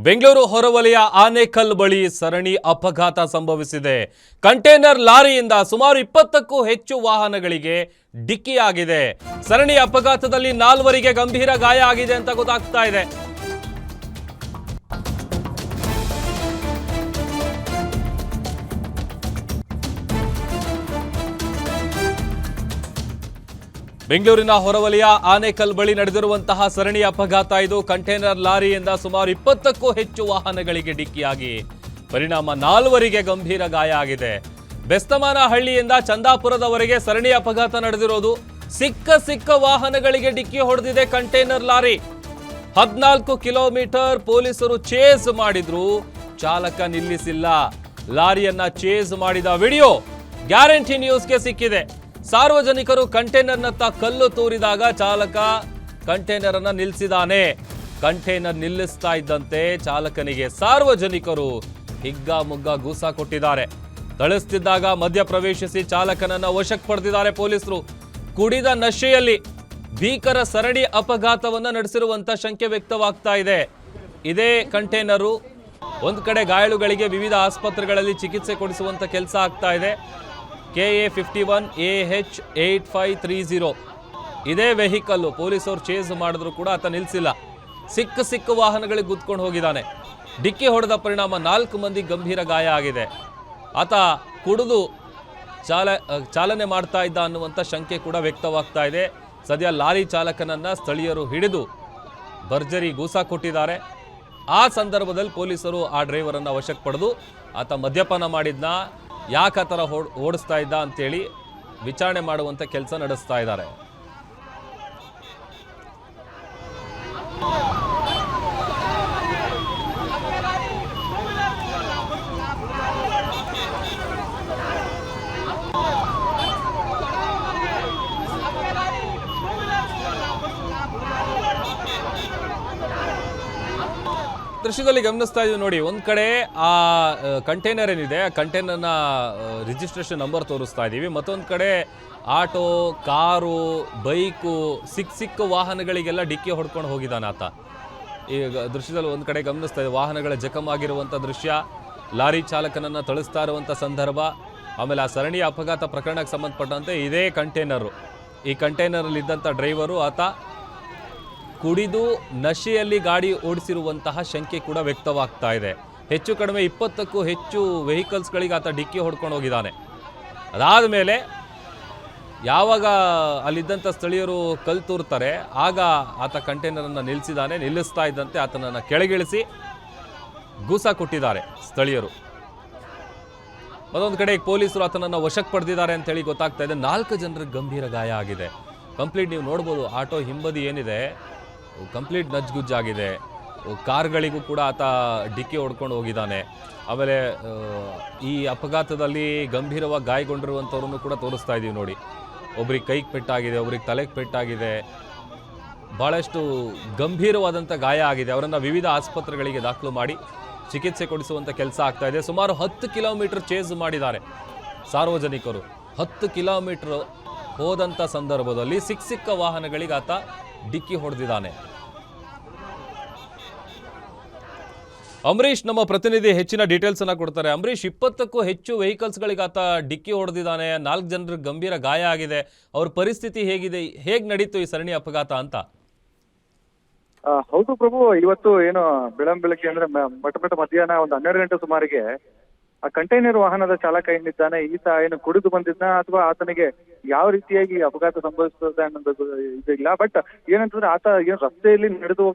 ಬೆಂಗಳೂರು ಹೊರವಲಯ ಆನೇಕಲ್ ಬಳಿ ಸರಣಿ ಅಪಘಾತ ಸಂಭವಿಸಿದೆ. ಕಂಟೈನರ್ ಲಾರಿಯಿಂದ ಸುಮಾರು 20ಕ್ಕೂ ಹೆಚ್ಚು ವಾಹನಗಳಿಗೆ ಡಿಕ್ಕಿಯಾಗಿದೆ. ಸರಣಿ ಅಪಘಾತದಲ್ಲಿ 4ವರಿಗೆ ಗಂಭೀರ ಗಾಯ ಆಗಿದೆ ಅಂತ ಗೊತ್ತಾಗ್ತಾ ಇದೆ. ಬೆಂಗಳೂರಿನ ಹೊರವಲಯ ಆನೇಕಲ್ ಬಳಿ ನಡೆದಿರುವಂತಹ ಸರಣಿ ಅಪಘಾತ ಇದು. ಕಂಟೈನರ್ ಲಾರಿಯಿಂದ ಸುಮಾರು 20ಕ್ಕೂ ಹೆಚ್ಚು ವಾಹನಗಳಿಗೆ ಡಿಕ್ಕಿಯಾಗಿ ಪರಿಣಾಮ 4ವರಿಗೆ ಗಂಭೀರ ಗಾಯ ಆಗಿದೆ. ಬೆಸ್ತಮಾನಹಳ್ಳಿಯಿಂದ ಚಂದಾಪುರದವರೆಗೆ ಸರಣಿ ಅಪಘಾತ ನಡೆದಿರೋದು. ಸಿಕ್ಕ ವಾಹನಗಳಿಗೆ ಡಿಕ್ಕಿ ಹೊಡೆದಿದೆ ಕಂಟೈನರ್ ಲಾರಿ. 14 ಕಿಲೋಮೀಟರ್ ಪೊಲೀಸರು ಚೇಸ್ ಮಾಡಿದ್ರು, ಚಾಲಕ ನಿಲ್ಲಿಸಿಲ್ಲ. ಲಾರಿಯನ್ನ ಚೇಸ್ ಮಾಡಿದ ವಿಡಿಯೋ ಗ್ಯಾರಂಟಿ ನ್ಯೂಸ್ಗೆ ಸಿಕ್ಕಿದೆ. ಸಾರ್ವಜನಿಕರು ಕಂಟೈನರ್ನತ್ತ ಕಲ್ಲು ತೂರಿದಾಗ ಚಾಲಕ ಕಂಟೈನರ್ ಅನ್ನ ನಿಲ್ಲಿಸಿದಾನೆ. ಕಂಟೈನರ್ ನಿಲ್ಲಿಸ್ತಾ ಇದ್ದಂತೆ ಚಾಲಕನಿಗೆ ಸಾರ್ವಜನಿಕರು ಹಿಗ್ಗಾಮುಗ್ಗಾ ಗೂಸ ಕೊಟ್ಟಿದ್ದಾರೆ. ಥಳಿಸ್ತಿದ್ದಾಗ ಮಧ್ಯ ಪ್ರವೇಶಿಸಿ ಚಾಲಕನನ್ನ ವಶಕ್ಕೆ ಪಡೆದಿದ್ದಾರೆ ಪೊಲೀಸರು. ಕುಡಿದ ನಶೆಯಲ್ಲಿ ಭೀಕರ ಸರಣಿ ಅಪಘಾತವನ್ನ ನಡೆಸಿರುವಂತ ಶಂಕೆ ವ್ಯಕ್ತವಾಗ್ತಾ ಇದೆ. ಇದೇ ಕಂಟೈನರು ಒಂದ್ ಕಡೆ ಗಾಯಾಳುಗಳಿಗೆ ವಿವಿಧ ಆಸ್ಪತ್ರೆಗಳಲ್ಲಿ ಚಿಕಿತ್ಸೆ ಕೊಡಿಸುವಂತ ಕೆಲಸ ಆಗ್ತಾ ಇದೆ. KA51AH8530 ಇದೇ ವೆಹಿಕಲ್ಲು. ಪೊಲೀಸರು ಚೇಸ್ ಮಾಡಿದ್ರು ಕೂಡ ಆತ ನಿಲ್ಲಿಸಿಲ್ಲ. ಸಿಕ್ಕ ವಾಹನಗಳಿಗೆ ಗುದ್ಕೊಂಡು ಹೋಗಿದ್ದಾನೆ. ಡಿಕ್ಕಿ ಹೊಡೆದ ಪರಿಣಾಮ 4 ಮಂದಿ ಗಂಭೀರ ಗಾಯ ಆಗಿದೆ. ಆತ ಕುಡಿದು ಚಾಲನೆ ಮಾಡ್ತಾ ಇದ್ದ ಅನ್ನುವಂಥ ಶಂಕೆ ಕೂಡ ವ್ಯಕ್ತವಾಗ್ತಾ ಇದೆ. ಸದ್ಯ ಲಾರಿ ಚಾಲಕನನ್ನ ಸ್ಥಳೀಯರು ಹಿಡಿದು ಭರ್ಜರಿ ಗೂಸ ಕೊಟ್ಟಿದ್ದಾರೆ. ಆ ಸಂದರ್ಭದಲ್ಲಿ ಪೊಲೀಸರು ಆ ಡ್ರೈವರನ್ನು ವಶಕ್ಕೆ ಪಡೆದು ಆತ ಮದ್ಯಪಾನ ಮಾಡಿದ್ನ, ಯಾಕೆ ಆ ಥರ ಓಡಿಸ್ತಾ ಇದ್ದ ಅಂತೇಳಿ ವಿಚಾರಣೆ ಮಾಡುವಂಥ ಕೆಲಸ ನಡೆಸ್ತಾ ಇದ್ದಾರೆ. ದೃಶ್ಯದಲ್ಲಿ ಗಮನಿಸ್ತಾ ಇದೀವಿ ನೋಡಿ. ಒಂದ್ ಕಡೆ ಆ ಕಂಟೈನರ್ ಏನಿದೆ, ಆ ಕಂಟೈನರ್ನ ರಿಜಿಸ್ಟ್ರೇಷನ್ ನಂಬರ್ ತೋರಿಸ್ತಾ ಇದ್ದೀವಿ. ಮತ್ತೊಂದು ಕಡೆ ಆಟೋ, ಕಾರು, ಬೈಕು, ಸಿಕ್ಕ ವಾಹನಗಳಿಗೆಲ್ಲ ಡಿಕ್ಕಿ ಹೊಡ್ಕೊಂಡು ಹೋಗಿದ್ದಾನೆ ಆತ. ಈಗ ದೃಶ್ಯದಲ್ಲಿ ಒಂದು ಕಡೆ ಗಮನಿಸ್ತಾ ಇದೆ ವಾಹನಗಳ ಜಖಮ್ ಆಗಿರುವಂಥ ದೃಶ್ಯ, ಲಾರಿ ಚಾಲಕನನ್ನು ಥಳಿಸ್ತಾ ಇರುವಂಥ ಸಂದರ್ಭ. ಆಮೇಲೆ ಆ ಸರಣಿ ಅಪಘಾತ ಪ್ರಕರಣಕ್ಕೆ ಸಂಬಂಧಪಟ್ಟಂತೆ ಇದೇ ಕಂಟೈನರು, ಈ ಕಂಟೈನರಲ್ಲಿ ಇದ್ದಂಥ ಡ್ರೈವರು ಆತ ಕುಡಿದು ನಶೆಯಲ್ಲಿ ಗಾಡಿ ಓಡಿಸಿರುವಂತಹ ಶಂಕೆ ಕೂಡ ವ್ಯಕ್ತವಾಗ್ತಾ ಇದೆ. ಹೆಚ್ಚು ಕಡಿಮೆ 20ಕ್ಕೂ ಹೆಚ್ಚು ವೆಹಿಕಲ್ಸ್ಗಳಿಗೆ ಆತ ಡಿಕ್ಕಿ ಹೊಡ್ಕೊಂಡು ಹೋಗಿದ್ದಾನೆ. ಅದಾದ ಮೇಲೆ ಯಾವಾಗ ಅಲ್ಲಿದ್ದಂಥ ಸ್ಥಳೀಯರು ಕಲ್ಲು ತೂರ್ತಾರೆ, ಆಗ ಆತ ಕಂಟೈನರನ್ನು ನಿಲ್ಲಿಸಿದ್ದಾನೆ. ನಿಲ್ಲಿಸ್ತಾ ಇದ್ದಂತೆ ಆತನನ್ನು ಕೆಳಗಿಳಿಸಿ ಗೂಸ ಕೊಟ್ಟಿದ್ದಾರೆ ಸ್ಥಳೀಯರು. ಮತ್ತೊಂದು ಕಡೆ ಪೊಲೀಸರು ಆತನನ್ನು ವಶಕ್ಕೆ ಪಡೆದಿದ್ದಾರೆ ಅಂತೇಳಿ ಗೊತ್ತಾಗ್ತಾ ಇದೆ. 4 ಜನರಿಗೆ ಗಂಭೀರ ಗಾಯ ಆಗಿದೆ. ಕಂಪ್ಲೀಟ್ ನೀವು ನೋಡ್ಬೋದು, ಆಟೋ ಹಿಂಬದಿ ಏನಿದೆ ಕಂಪ್ಲೀಟ್ ನಜ್ಗುಜ್ಜಾಗಿದೆ. ಕಾರ್ಗಳಿಗೂ ಕೂಡ ಆತ ಡಿಕ್ಕಿ ಹೊಡ್ಕೊಂಡು ಹೋಗಿದ್ದಾನೆ. ಆಮೇಲೆ ಈ ಅಪಘಾತದಲ್ಲಿ ಗಂಭೀರವಾಗಿ ಗಾಯಗೊಂಡಿರುವಂಥವ್ರನ್ನು ಕೂಡ ತೋರಿಸ್ತಾ ಇದ್ದೀವಿ ನೋಡಿ. ಒಬ್ರಿಗೆ ಕೈಗೆ ಪೆಟ್ಟಾಗಿದೆ, ಒಬ್ರಿಗೆ ತಲೆಗೆ ಪೆಟ್ಟಾಗಿದೆ, ಭಾಳಷ್ಟು ಗಂಭೀರವಾದಂಥ ಗಾಯ ಆಗಿದೆ. ಅವರನ್ನು ವಿವಿಧ ಆಸ್ಪತ್ರೆಗಳಿಗೆ ದಾಖಲು ಮಾಡಿ ಚಿಕಿತ್ಸೆ ಕೊಡಿಸುವಂಥ ಕೆಲಸ ಆಗ್ತಾ ಇದೆ. ಸುಮಾರು 10 ಕಿಲೋಮೀಟರ್ ಚೇಸ್ ಮಾಡಿದ್ದಾರೆ ಸಾರ್ವಜನಿಕರು. 10 ಕಿಲೋಮೀಟರ್ ಹೋದಂಥ ಸಂದರ್ಭದಲ್ಲಿ ಸಿಕ್ಕ ವಾಹನಗಳಿಗೆ ಆತ ಡಿಕ್ಕಿ ಹೊಡೆದಿದ್ದಾನೆ. ಅಂಬರೀಶ್ ನಮ್ಮ ಪ್ರತಿನಿಧಿ ಹೆಚ್ಚಿನ ಡೀಟೇಲ್ಸ್ ಅನ್ನ ಕೊಡ್ತಾರೆ. ಅಂಬರೀಶ್, 20ಕ್ಕೂ ಹೆಚ್ಚು ವೆಹಿಕಲ್ಸ್ಗಳಿಗೆ ಆತ ಡಿಕ್ಕಿ ಹೊಡೆದಿದ್ದಾನೆ. 4 ಜನರಿಗೆ ಗಂಭೀರ ಗಾಯ ಆಗಿದೆ. ಅವ್ರ ಪರಿಸ್ಥಿತಿ ಹೇಗಿದೆ, ಹೇಗ್ ನಡೀತು ಈ ಸರಣಿ ಅಪಘಾತ ಅಂತ? ಹೌದು ಪ್ರಭು, ಇವತ್ತು ಏನು ಬೆಳಗ್ಗೆ ಅಂದ್ರೆ ಮಧ್ಯಾಹ್ನ ಒಂದು 12 ಗಂಟೆ ಸುಮಾರಿಗೆ ಆ ಕಂಟೈನರ್ ವಾಹನದ ಚಾಲಕ ಏನಿದ್ದಾನೆ, ಈತ ಏನು ಕುಡಿದು ಬಂದಿದ್ನ ಅಥವಾ ಆತನಿಗೆ ಯಾವ ರೀತಿಯಾಗಿ ಅಪಘಾತ ಸಂಭವಿಸ್ತದೆ ಅನ್ನೋದು ಇದಿಲ್ಲ. ಬಟ್ ಏನಂತಂದ್ರೆ ಆತ ಏನು ರಸ್ತೆಯಲ್ಲಿ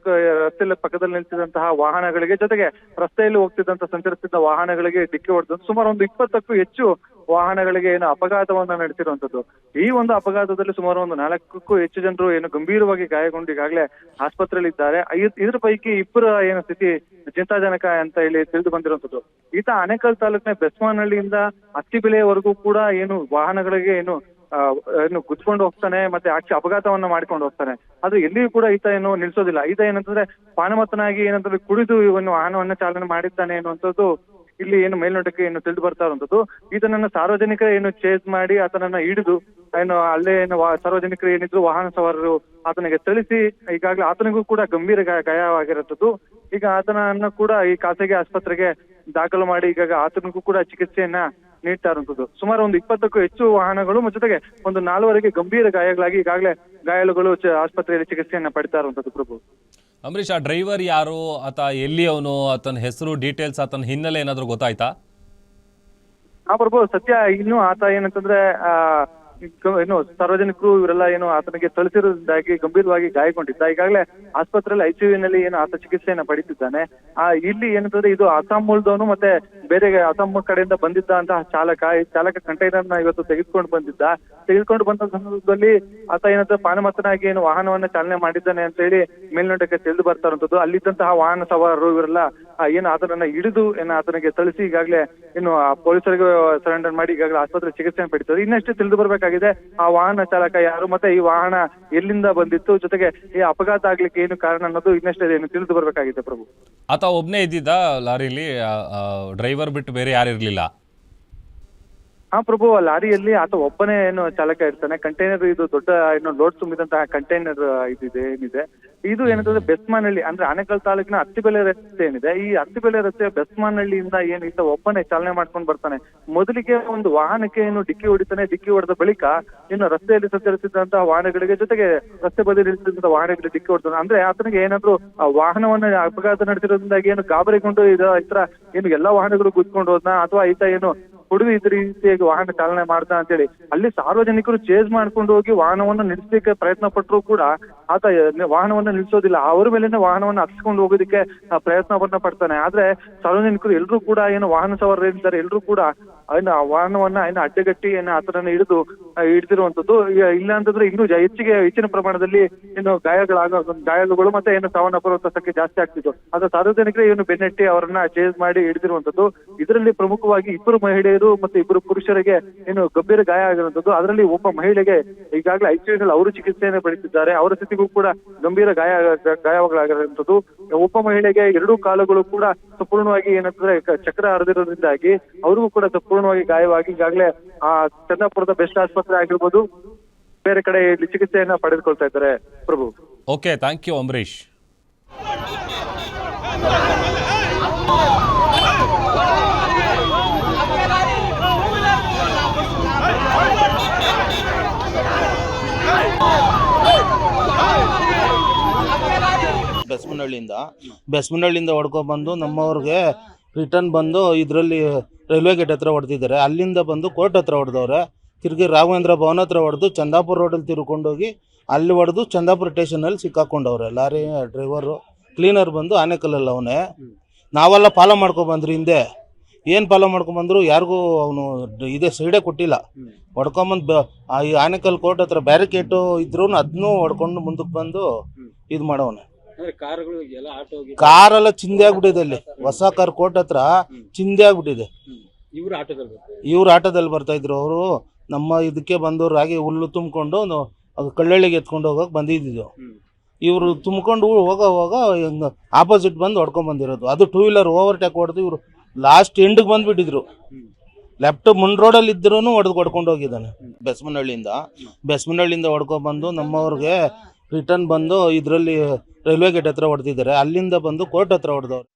ರಸ್ತೆಯಲ್ಲಿ ಪಕ್ಕದಲ್ಲಿ ನಿಲ್ಸಿದಂತಹ ವಾಹನಗಳಿಗೆ, ಜೊತೆಗೆ ರಸ್ತೆಯಲ್ಲಿ ಹೋಗ್ತಿದ್ದಂತ ಸಂಚರಿಸಿದ ವಾಹನಗಳಿಗೆ ಡಿಕ್ಕಿ ಹೊಡೆದು ಸುಮಾರು ಒಂದು 20ಕ್ಕೂ ಹೆಚ್ಚು ವಾಹನಗಳಿಗೆ ಏನು ಅಪಘಾತವನ್ನ ನಡೆಸಿರುವಂತದ್ದು. ಈ ಒಂದು ಅಪಘಾತದಲ್ಲಿ ಸುಮಾರು ಒಂದು 4ಕ್ಕೂ ಹೆಚ್ಚು ಜನರು ಏನು ಗಂಭೀರವಾಗಿ ಗಾಯಗೊಂಡು ಈಗಾಗಲೇ ಆಸ್ಪತ್ರೆಯಲ್ಲಿ ಇದ್ದಾರೆ. ಇದ್ರ ಪೈಕಿ 2 ಏನು ಸ್ಥಿತಿ ಚಿಂತಾಜನಕ ಅಂತ ಹೇಳಿ ತಿಳಿದು ಬಂದಿರುವಂತದ್ದು. ಈತ ಆನೇಕಲ್ ತಾಲೂಕಿನ ಬೆಸ್ಮಾನಹಳ್ಳಿಯಿಂದ ಅತ್ತಿಬೆಲೆಯವರೆಗೂ ಕೂಡ ಏನು ವಾಹನಗಳಿಗೆ ಏನು ಗುದ್ಕೊಂಡು ಹೋಗ್ತಾನೆ, ಮತ್ತೆ ಅಪಘಾತವನ್ನ ಮಾಡ್ಕೊಂಡು ಹೋಗ್ತಾನೆ. ಅದು ಎಲ್ಲಿಯೂ ಕೂಡ ಈತ ಏನು ನಿಲ್ಸೋದಿಲ್ಲ. ಈತ ಏನಂತಂದ್ರೆ ಪಾನಮತ್ತನಾಗಿ ಏನಂತಂದ್ರೆ ಕುಡಿದು ಇವನು ವಾಹನವನ್ನ ಚಾಲನೆ ಮಾಡಿದ್ದಾನೆ ಅನ್ನುವಂಥದ್ದು ಇಲ್ಲಿ ಏನು ಮೇಲ್ನೋಟಕ್ಕೆ ಏನು ತಿಳಿದು ಬರ್ತಾ ಇರುವಂತದ್ದು. ಈತನನ್ನ ಸಾರ್ವಜನಿಕರ ಏನು ಚೇಸ್ ಮಾಡಿ ಆತನನ್ನ ಹಿಡಿದು ಏನು ಅಲ್ಲೇ ಏನು ಸಾರ್ವಜನಿಕರು ಏನಿದ್ರು ವಾಹನ ಸವಾರರು ಆತನಿಗೆ ತಿಳಿಸಿ ಈಗಾಗಲೇ ಆತನಿಗೂ ಕೂಡ ಗಂಭೀರ ಗಾಯವಾಗಿರುವಂತದ್ದು. ಈಗ ಆತನನ್ನು ಕೂಡ ಈ ಖಾಸಗಿ ಆಸ್ಪತ್ರೆಗೆ ದಾಖಲು ಮಾಡಿ ಈಗ ಆತನಿಗೂ ಕೂಡ ಚಿಕಿತ್ಸೆಯನ್ನ ನೀಡ್ತಾ ಇರುವಂತದ್ದು. ಸುಮಾರು ಒಂದು 20ಕ್ಕೂ ಹೆಚ್ಚು ವಾಹನಗಳು ಮತ್ತು ಜೊತೆಗೆ ಒಂದು 4 ಗಂಭೀರ ಗಾಯಗಳಾಗಿ ಈಗಾಗಲೇ ಗಾಯಾಳುಗಳು ಆಸ್ಪತ್ರೆಯಲ್ಲಿ ಚಿಕಿತ್ಸೆಯನ್ನ ಪಡಿತಾ ಇರುವಂತದ್ದು. ಪ್ರಭು, ಅಂಬರೀಷ್, ಆ ಡ್ರೈವರ್ ಯಾರು, ಆತ ಎಲ್ಲಿ ಅವನು, ಆತನ ಹೆಸರು, ಡೀಟೇಲ್ಸ್, ಆತನ ಹಿನ್ನೆಲೆ ಏನಾದರೂ ಗೊತ್ತಾಯ್ತಾ? ಪ್ರಭು, ಸದ್ಯ ಇನ್ನು ಆತ ಏನಂತಂದ್ರೆ ಏನು ಸಾರ್ವಜನಿಕರು ಇವರೆಲ್ಲ ಏನು ಆತನಿಗೆ ಥಳಿಸಿರುವುದಾಗಿ ಗಂಭೀರವಾಗಿ ಗಾಯಗೊಂಡಿದ್ದ. ಈಗಾಗಲೇ ಆಸ್ಪತ್ರೆಯಲ್ಲಿ ಐಸಿಯುನಲ್ಲಿ ಏನು ಆತ ಚಿಕಿತ್ಸೆಯನ್ನ ಪಡಿತಿದ್ದಾನೆ. ಇಲ್ಲಿ ಏನಂತಂದ್ರೆ ಇದು ಅಸ್ಸಾಂ ಮೂಲದವನು ಮತ್ತೆ ಬೇರೆ ಅಸ್ಸಾಂ ಕಡೆಯಿಂದ ಬಂದಿದ್ದ ಅಂತಹ ಈ ಚಾಲಕ ಕಂಟೈನರ್ ನ ಇವತ್ತು ತೆಗೆದುಕೊಂಡು ಬಂದ ಸಂದರ್ಭದಲ್ಲಿ ಆತ ಏನಂತ ಪಾನಮತ್ತನಾಗಿ ಏನು ವಾಹನವನ್ನ ಚಾಲನೆ ಮಾಡಿದ್ದಾನೆ ಅಂತ ಹೇಳಿ ಮೇಲ್ನೋಟಕ್ಕೆ ತಿಳಿದು ಬರ್ತಾ ಇರುವಂತದ್ದು. ಅಲ್ಲಿದ್ದಂತಹ ವಾಹನ ಸವಾರರು ಇವರೆಲ್ಲ ಏನು ಆತನನ್ನ ಹಿಡಿದು ಆತನಿಗೆ ಥಳಿಸಿ ಈಗಾಗಲೇ ಇನ್ನು ಪೊಲೀಸರಿಗೆ ಸರೆಂಡರ್ ಮಾಡಿ ಈಗಾಗಲೇ ಆಸ್ಪತ್ರೆ ಚಿಕಿತ್ಸೆಯನ್ನು ಪಡಿತಾರೆ. ಇನ್ನಷ್ಟೇ ತಿಳಿದು ಬರ್ಬೇಕಾಗಿದೆ ಆ ವಾಹನ ಚಾಲಕ ಯಾರು ಮತ್ತೆ ಈ ವಾಹನ ಎಲ್ಲಿಂದ ಬಂದಿತ್ತು, ಜೊತೆಗೆ ಈ ಅಪಘಾತ ಆಗ್ಲಿಕ್ಕೆ ಏನು ಕಾರಣ ಅನ್ನೋದು ಇನ್ನಷ್ಟೇ ತಿಳಿದು ಬರ್ಬೇಕಾಗಿದೆ. ಪ್ರಭು, ಆತ ಒಬ್ನೇ ಇದ್ದಿದ್ದ ಲಾರಿಲಿ, ಡ್ರೈವರ್ ಬಿಟ್ಟು ಬೇರೆ ಯಾರು ಇರ್ಲಿಲ್ಲ? ಪ್ರಭು, ಲಾರಿಯಲ್ಲಿ ಆತ ಒಬ್ಬನೇ ಏನು ಚಾಲಕ ಇರ್ತಾನೆ. ಕಂಟೈನರ್ ಇದು ದೊಡ್ಡ ಲೋಡ್ ತುಂಬಿದಂತಹ ಕಂಟೈನರ್ ಏನಿದೆ ಇದು ಏನಂತಂದ್ರೆ ಬೆಸ್ಮಾನಹಳ್ಳಿ ಅಂದ್ರೆ ಆನೇಕಲ್ ತಾಲೂಕಿನ ಅತ್ತಿಬೆಲೆ ರಸ್ತೆ ಏನಿದೆ, ಈ ಅತ್ತಿಬೆಲೆ ರಸ್ತೆ ಬೆಸ್ಮಾನಹಳ್ಳಿಯಿಂದ ಏನು ಈತ ಒಬ್ಬನೇ ಚಾಲನೆ ಮಾಡ್ಕೊಂಡು ಬರ್ತಾನೆ. ಮೊದಲಿಗೆ ಒಂದು ವಾಹನಕ್ಕೆ ಏನು ಡಿಕ್ಕಿ ಹೊಡಿತಾನೆ. ಡಿಕ್ಕಿ ಹೊಡೆದ ಬಳಿಕ ಇನ್ನು ರಸ್ತೆಯಲ್ಲಿ ಸಂಚರಿಸಿದಂತಹ ವಾಹನಗಳಿಗೆ ಜೊತೆಗೆ ರಸ್ತೆ ಬದಿ ನಿಲ್ಲಿಸಿದಂತಹ ವಾಹನಗಳಿಗೆ ಡಿಕ್ಕಿ ಹೊಡ್ತಾನೆ. ಅಂದ್ರೆ ಆತನಿಗೆ ಏನಾದ್ರು ಆ ವಾಹನವನ್ನ ಅಪಘಾತ ನಡೆಸಿರೋದ್ರಿಂದಾಗಿ ಏನು ಗಾಬರಿಗೊಂಡು ಈತರ ಏನು ಎಲ್ಲಾ ವಾಹನಗಳು ಗುದ್ಕೊಂಡು ಹೋದ್ನ ಅಥವಾ ಈತ ಏನು ಹುಡುಗ ಇದ್ರ ರೀತಿಯಾಗಿ ವಾಹನ ಚಾಲನೆ ಮಾಡ್ತಾ ಅಂತೇಳಿ ಅಲ್ಲಿ ಸಾರ್ವಜನಿಕರು ಚೇಸ್ ಮಾಡ್ಕೊಂಡು ಹೋಗಿ ವಾಹನವನ್ನು ನಿಲ್ಲಿಸಲಿಕ್ಕೆ ಪ್ರಯತ್ನ ಪಟ್ಟರು ಕೂಡ ಆತ ವಾಹನವನ್ನ ನಿಲ್ಲಿಸೋದಿಲ್ಲ. ಅವ್ರ ಮೇಲೆನೆ ವಾಹನವನ್ನ ಹತ್ಸ್ಕೊಂಡು ಹೋಗೋದಕ್ಕೆ ಪ್ರಯತ್ನವನ್ನ ಪಡ್ತಾನೆ. ಆದ್ರೆ ಸಾರ್ವಜನಿಕರು ಎಲ್ಲರೂ ಕೂಡ ಏನು ವಾಹನ ಸವಾರರು ಏನಿದ್ದಾರೆ ಎಲ್ಲರೂ ಕೂಡ ವಾಹನವನ್ನ ಅಡ್ಡಗಟ್ಟಿ ಆತನನ್ನ ಹಿಡಿದಿರುವಂತದ್ದು. ಇಲ್ಲ ಅಂತಂದ್ರೆ ಇನ್ನೂ ಹೆಚ್ಚಿನ ಪ್ರಮಾಣದಲ್ಲಿ ಏನು ಗಾಯಗಳು ಮತ್ತೆ ಏನು ಸಾವನ್ನಪ್ಪಿರುವಂತ ಸಂಖ್ಯೆ ಜಾಸ್ತಿ ಆಗ್ತಿತ್ತು. ಆದ್ರೆ ಸಾರ್ವಜನಿಕರೇ ಏನು ಬೆನ್ನಟ್ಟಿ ಅವರನ್ನ ಚೇಸ್ ಮಾಡಿ ಹಿಡಿದಿರುವಂತದ್ದು. ಇದರಲ್ಲಿ ಪ್ರಮುಖವಾಗಿ 2 ಮಹಿಳೆಯರು ಮತ್ತೆ 2 ಪುರುಷರಿಗೆ ಏನು ಗಂಭೀರ ಗಾಯ ಆಗಿರುವಂತದ್ದು. ಅದರಲ್ಲಿ ಒಬ್ಬ ಮಹಿಳೆಗೆ ಈಗಾಗಲೇ ಐಸಿಯುನಲ್ಲಿ ಅವರು ಚಿಕಿತ್ಸೆಯನ್ನು ಪಡೆದಿದ್ದಾರೆ. ಅವರ ಸ್ಥಿತಿಗೂ ಕೂಡ ಗಂಭೀರ ಗಾಯಗಳಾಗಿರುವಂತದ್ದು. ಒಬ್ಬ ಮಹಿಳೆಗೆ 2 ಕಾಲುಗಳು ಕೂಡ ಸಂಪೂರ್ಣವಾಗಿ ಏನಂತಂದ್ರೆ ಚಕ್ರ ಹರಿದಿರೋದ್ರಿಂದಾಗಿ ಅವ್ರಿಗೂ ಕೂಡ ಸಂಪೂರ್ಣವಾಗಿ ಗಾಯವಾಗಿ ಈಗಾಗಲೇ ಚಂದಾಪುರದ ಬೆಸ್ಟ್ ಆಸ್ಪತ್ರೆ ಆಗಿರ್ಬೋದು ಬೇರೆ ಕಡೆ ಇಲ್ಲಿ ಚಿಕಿತ್ಸೆಯನ್ನ ಪಡೆದುಕೊಳ್ತಾ ಇದ್ದಾರೆ. Prabhu, okay, thank you Ambareesh. ಬೆಸ್ಮನಹಳ್ಳಿಯಿಂದ ಹೊಡ್ಕೊಬಂದು ನಮ್ಮವ್ರಿಗೆ ರಿಟರ್ನ್ ಬಂದು ಇದರಲ್ಲಿ ರೈಲ್ವೆ ಗೇಟ್ ಹತ್ರ ಹೊಡೆದಿದ್ದಾರೆ. ಅಲ್ಲಿಂದ ಬಂದು ಕೋರ್ಟ್ ಹತ್ರ ಹೊಡೆದವ್ರೆ. ತಿರುಗಿ ರಾಘವೇಂದ್ರ ಭವನ ಹತ್ರ ಹೊಡೆದು ಚಂದಾಪುರ ರೋಡಲ್ಲಿ ತಿರ್ಕೊಂಡೋಗಿ ಅಲ್ಲಿ ಹೊಡೆದು ಚಂದಾಪುರ ಸ್ಟೇಷನಲ್ಲಿ ಸಿಕ್ಕಾಕೊಂಡವ್ರೆ. ಲಾರಿ ಡ್ರೈವರು ಕ್ಲೀನರ್ ಬಂದು ಆನೇಕಲ್ಲಲ್ಲಿ ಅವನೇ. ನಾವೆಲ್ಲ ಫಾಲೋ ಮಾಡ್ಕೊಬಂದ್ರಿ ಹಿಂದೆ. ಏನು ಫಾಲೋ ಮಾಡ್ಕೊಂಬಂದ್ರು ಯಾರಿಗೂ ಅವನು ಇದೇ ಸೈಡೇ ಕೊಟ್ಟಿಲ್ಲ. ಹೊಡ್ಕೊಂಬಂದು ಈ ಆನೇಕಲ್ ಕೋರ್ಟ್ ಹತ್ರ ಬ್ಯಾರಿಕೇಟು ಇದ್ರೂ ಅದನ್ನೂ ಹೊಡ್ಕೊಂಡು ಮುಂದಕ್ಕೆ ಬಂದು ಇದು ಮಾಡವನೆ. ಕಾರೆಲ್ಲ ಚಿಂದೆ ಆಗ್ಬಿಟ್ಟಿದೆ. ಅಲ್ಲಿ ಹೊಸ ಕಾರ್ ಕೋರ್ಟ್ ಹತ್ರ ಚಿಂದೆ ಆಗ್ಬಿಟ್ಟಿದೆ. ಇವ್ರು ಆಟೋದಲ್ಲಿ ಬರ್ತಾ ಇದ್ರು. ಅವರು ನಮ್ಮ ಇದಕ್ಕೆ ಬಂದು ರಾಗಿ ಹುಲ್ಲು ತುಂಬಿಕೊಂಡು ಕಳ್ಳಳ್ಳಿಗೆ ಎತ್ಕೊಂಡು ಹೋಗಕ್ಕೆ ಬಂದಿದ್ದು. ಇವರು ತುಂಬಿಕೊಂಡು ಹೋಗ ಆಪೋಸಿಟ್ ಬಂದು ಹೊಡ್ಕೊಂಡ್ ಬಂದಿರೋದು. ಅದು 2 ವೀಲರ್ ಓವರ್ಟೇಕ್ ಹೊಡೆದು ಇವರು ಲಾಸ್ಟ್ ಎಂಡ್ಗೆ ಬಂದ್ಬಿಟ್ಟಿದ್ರು. ಲೆಫ್ಟ್ ಮುಂಡ್ ರೋಡಲ್ಲಿ ಇದ್ರೂ ಹೊಡ್ಕೊಂಡು ಹೋಗಿದ್ದಾನೆ. ಬೆಸ್ಮನಹಳ್ಳಿಯಿಂದ ಹೊಡ್ಕೊಬಂದು ನಮ್ಮವ್ರಿಗೆ ರಿಟರ್ನ್ ಬಂದು ಇದರಲ್ಲಿ ರೈಲ್ವೆ ಗೇಟ್ ಹತ್ರ ಹೊಡೆದಿದ್ದಾರೆ. ಅಲ್ಲಿಂದ ಬಂದು ಕೋರ್ಟ್ ಹತ್ರ ಹೊಡೆದವ್ರು.